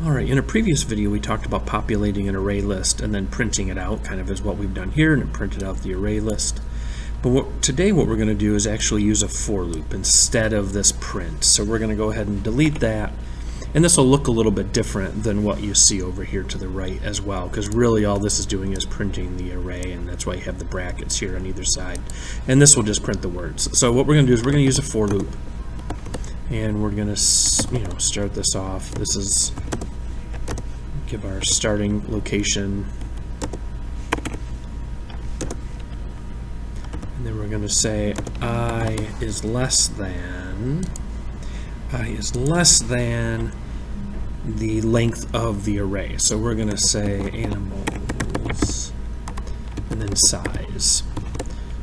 Alright, in a previous video we talked about populating an array list and then printing it out, kind of as what we've done here, and it printed out the array list. But today what we're going to do is actually use a for loop instead of this print. So we're going to go ahead and delete that, and this will look a little bit different than what you see over here to the right as well, because really all this is doing is printing the array, and that's why you have the brackets here on either side. And this will just print the words. So what we're going to do is we're going to use a for loop, and we're going to start this off. This is give our starting location, and then we're going to say I is less than the length of the array. So we're going to say animals and then size.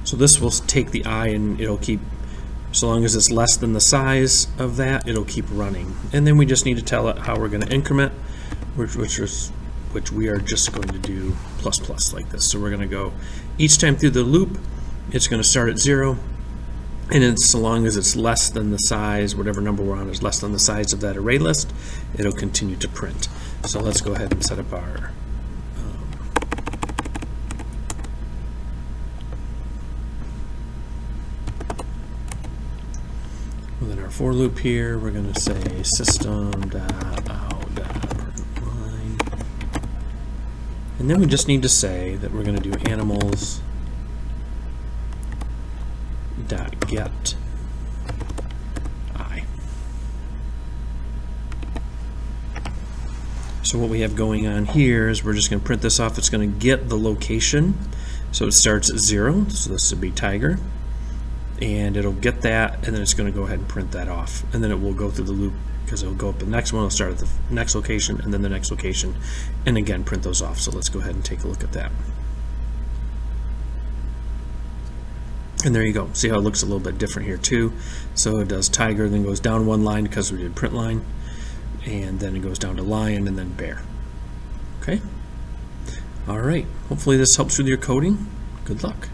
So this will take the I, and it'll keep, so long as it's less than the size of that, it'll keep running. And then we just need to tell it how we're going to increment, which we are just going to do plus plus like this. So we're going to go each time through the loop, it's going to start at 0, and it's, so long as it's less than the size, whatever number we're on is less than the size of that array list, it'll continue to print. So let's go ahead and set up our within our for loop here, we're going to say system.out.println, and then we just need to say that we're going to do animals .get I. So what we have going on here is we're just going to print this off. It's going to get the location, so it starts at 0, so this would be tiger, and it'll get that, and then it's going to go ahead and print that off, and then it will go through the loop, because it'll go up the next one, it'll start at the next location, and then the next location, and again print those off. So let's go ahead and take a look at that. And there you go. See how it looks a little bit different here too. So it does tiger, then goes down one line because we did print line, and then it goes down to lion, and then bear. Okay? Alright, hopefully this helps with your coding. Good luck.